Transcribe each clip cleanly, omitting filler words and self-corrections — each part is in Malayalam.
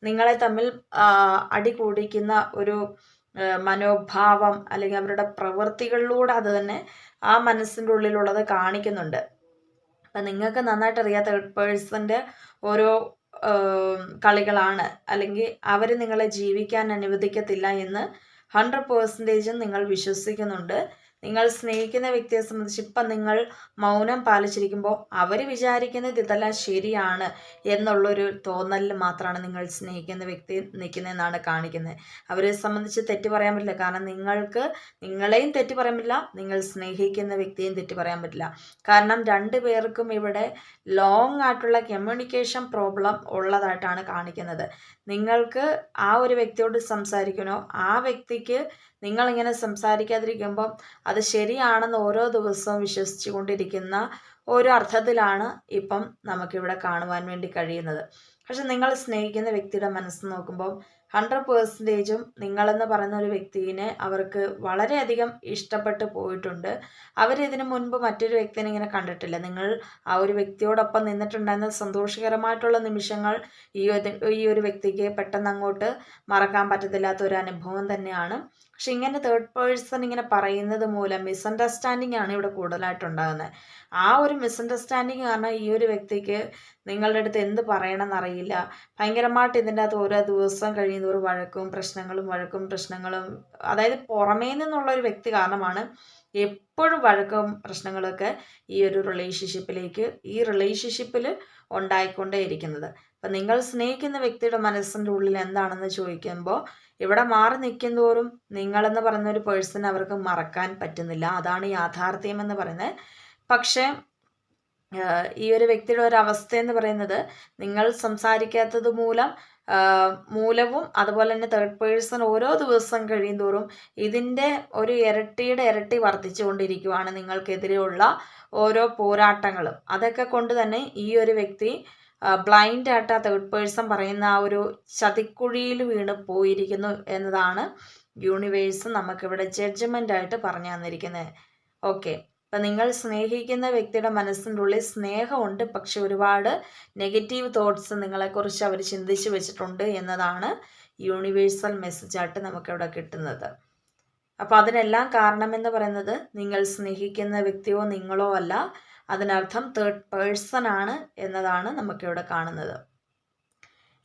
നിങ്ങളെ തമ്മിൽ അടി കൂടിക്കുന്ന ഒരു മനോഭാവം അല്ലെങ്കിൽ അവരുടെ പ്രവൃത്തികളിലൂടെ അത് തന്നെ ആ മനസ്സിൻ്റെ ഉള്ളിലുള്ളത് കാണിക്കുന്നുണ്ട്. അപ്പം നിങ്ങൾക്ക് നന്നായിട്ട് അറിയാം തേർഡ് പേഴ്സൻ്റെ ഓരോ കളികളാണ്, അല്ലെങ്കിൽ അവർ നിങ്ങളെ ജീവിക്കാൻ അനുവദിക്കത്തില്ല എന്ന് 100% നിങ്ങൾ വിശ്വസിക്കുന്നുണ്ട്. നിങ്ങൾ സ്നേഹിക്കുന്ന വ്യക്തിയെ സംബന്ധിച്ച് ഇപ്പം നിങ്ങൾ മൗനം പാലിച്ചിരിക്കുമ്പോൾ അവർ വിചാരിക്കുന്നത് ഇതെല്ലാം ശരിയാണ് എന്നുള്ളൊരു തോന്നലിൽ മാത്രമാണ് നിങ്ങൾ സ്നേഹിക്കുന്ന വ്യക്തി നിൽക്കുന്നതെന്നാണ് കാണിക്കുന്നത്. അവരെ സംബന്ധിച്ച് തെറ്റ് പറയാൻ പറ്റില്ല, കാരണം നിങ്ങളെയും തെറ്റ് പറയാൻ പറ്റില്ല, നിങ്ങൾ സ്നേഹിക്കുന്ന വ്യക്തിയെയും തെറ്റ് പറയാൻ പറ്റില്ല. കാരണം രണ്ടു പേർക്കും ഇവിടെ ലോങ് ആയിട്ടുള്ള കമ്മ്യൂണിക്കേഷൻ പ്രോബ്ലം ഉള്ളതായിട്ടാണ് കാണിക്കുന്നത്. നിങ്ങൾക്ക് ആ ഒരു വ്യക്തിയോട് സംസാരിക്കണോ, ആ വ്യക്തിക്ക് നിങ്ങളിങ്ങനെ സംസാരിക്കാതിരിക്കുമ്പം അത് ശരിയാണെന്ന് ഓരോ ദിവസവും വിശ്വസിച്ചു കൊണ്ടിരിക്കുന്ന ഒരു അർത്ഥത്തിലാണ് ഇപ്പം നമുക്കിവിടെ കാണുവാൻ വേണ്ടി കഴിയുന്നത്. പക്ഷെ നിങ്ങൾ സ്നേഹിക്കുന്ന വ്യക്തിയുടെ മനസ്സ് നോക്കുമ്പോൾ 100%ഉം നിങ്ങളെന്ന് പറയുന്ന ഒരു വ്യക്തിയെ അവർക്ക് വളരെയധികം ഇഷ്ടപ്പെട്ടു പോയിട്ടുണ്ട്. അവരിതിനു മുൻപ് മറ്റൊരു വ്യക്തിനെ ഇങ്ങനെ കണ്ടിട്ടില്ല. നിങ്ങൾ ആ ഒരു വ്യക്തിയോടൊപ്പം നിന്നിട്ടുണ്ടായിരുന്ന സന്തോഷകരമായിട്ടുള്ള നിമിഷങ്ങൾ ഈ ഒരു വ്യക്തിക്ക് പെട്ടെന്ന് അങ്ങോട്ട് മറക്കാൻ പറ്റത്തില്ലാത്ത ഒരു അനുഭവം തന്നെയാണ്. പക്ഷെ ഇങ്ങനെ തേർഡ് പേഴ്സൺ ഇങ്ങനെ പറയുന്നത് മൂലം മിസ്അണ്ടർസ്റ്റാൻഡിങ് ആണ് ഇവിടെ കൂടുതലായിട്ടുണ്ടാകുന്നത്. ആ ഒരു മിസ്അണ്ടർസ്റ്റാൻഡിങ് കാരണം ഈ ഒരു വ്യക്തിക്ക് നിങ്ങളുടെ അടുത്ത് എന്ത് പറയണമെന്നറിയില്ല. ഭയങ്കരമായിട്ട് ഇതിൻ്റെ അകത്ത് ഓരോ ദിവസം കഴിയുന്നതോറും വഴക്കും പ്രശ്നങ്ങളും, അതായത് പുറമേ നിന്നുള്ള ഒരു വ്യക്തി കാരണമാണ് എപ്പോഴും വഴക്കും പ്രശ്നങ്ങളൊക്കെ ഈ ഒരു റിലേഷൻഷിപ്പിൽ ഉണ്ടായിക്കൊണ്ടേ ഇരിക്കുന്നത്. അപ്പം നിങ്ങൾ സ്നേഹിക്കുന്ന വ്യക്തിയുടെ മനസ്സിൻ്റെ ഉള്ളിൽ എന്താണെന്ന് ചോദിക്കുമ്പോൾ ഇവിടെ മാറി നിൽക്കുന്തോറും നിങ്ങളെന്ന് പറയുന്ന ഒരു പേഴ്സൺ അവർക്ക് മറക്കാൻ പറ്റുന്നില്ല. അതാണ് യാഥാർത്ഥ്യം എന്ന് പറയുന്നത്. പക്ഷേ ഈ ഒരു വ്യക്തിയുടെ ഒരു അവസ്ഥ എന്ന് പറയുന്നത് നിങ്ങൾ സംസാരിക്കാത്തത് മൂലവും അതുപോലെ തന്നെ തേർഡ് പേഴ്സൺ ഓരോ ദിവസം കഴിയുന്തോറും ഇതിൻ്റെ ഒരു ഇരട്ടി വർദ്ധിച്ചുകൊണ്ടിരിക്കുകയാണ്. നിങ്ങൾക്കെതിരെയുള്ള ഓരോ പോരാട്ടങ്ങളും അതൊക്കെ കൊണ്ട് തന്നെ ഈ ഒരു വ്യക്തി ബ്ലൈൻഡ് ആയിട്ട് ആ തേർഡ് പേഴ്സൺ പറയുന്ന ആ ഒരു ചതിക്കുഴിയിൽ വീണ് പോയിരിക്കുന്നു എന്നതാണ് യൂണിവേഴ്സ് നമുക്കിവിടെ ജഡ്ജ്മെൻ്റ് ആയിട്ട് പറഞ്ഞു തന്നിരിക്കുന്നത്. ഓക്കെ, അപ്പം നിങ്ങൾ സ്നേഹിക്കുന്ന വ്യക്തിയുടെ മനസ്സിൻ്റെ ഉള്ളിൽ സ്നേഹമുണ്ട്, പക്ഷെ ഒരുപാട് നെഗറ്റീവ് തോട്ട്സ് നിങ്ങളെക്കുറിച്ച് അവർ ചിന്തിച്ച് വെച്ചിട്ടുണ്ട് എന്നതാണ് യൂണിവേഴ്സൽ മെസ്സേജായിട്ട് നമുക്കിവിടെ കിട്ടുന്നത്. അപ്പോൾ അതിനെല്ലാം കാരണമെന്ന് പറയുന്നത് നിങ്ങൾ സ്നേഹിക്കുന്ന വ്യക്തിയോ നിങ്ങളോ അല്ല, അതിനർത്ഥം തേർഡ് പേഴ്സൺ ആണ് എന്നതാണ് നമുക്കിവിടെ കാണുന്നത്.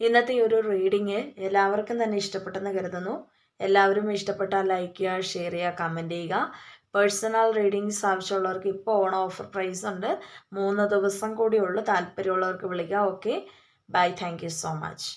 ഇന്നത്തെ ഈ ഒരു റീഡിങ് എല്ലാവർക്കും തന്നെ ഇഷ്ടപ്പെട്ടെന്ന് കരുതുന്നു. എല്ലാവരും ഇഷ്ടപ്പെട്ടാൽ ലൈക്ക് ചെയ്യുക, ഷെയർ ചെയ്യുക, കമൻറ്റ് ചെയ്യുക. പേഴ്സണൽ റീഡിങ്സ് ആവശ്യമുള്ളവർക്ക് ഇപ്പോൾ ഓഫർ പ്രൈസ് ഉണ്ട്, 3 ദിവസം കൂടിയുള്ളൂ. താല്പര്യമുള്ളവർക്ക് വിളിക്കുക. Okay, bye, thank you so much.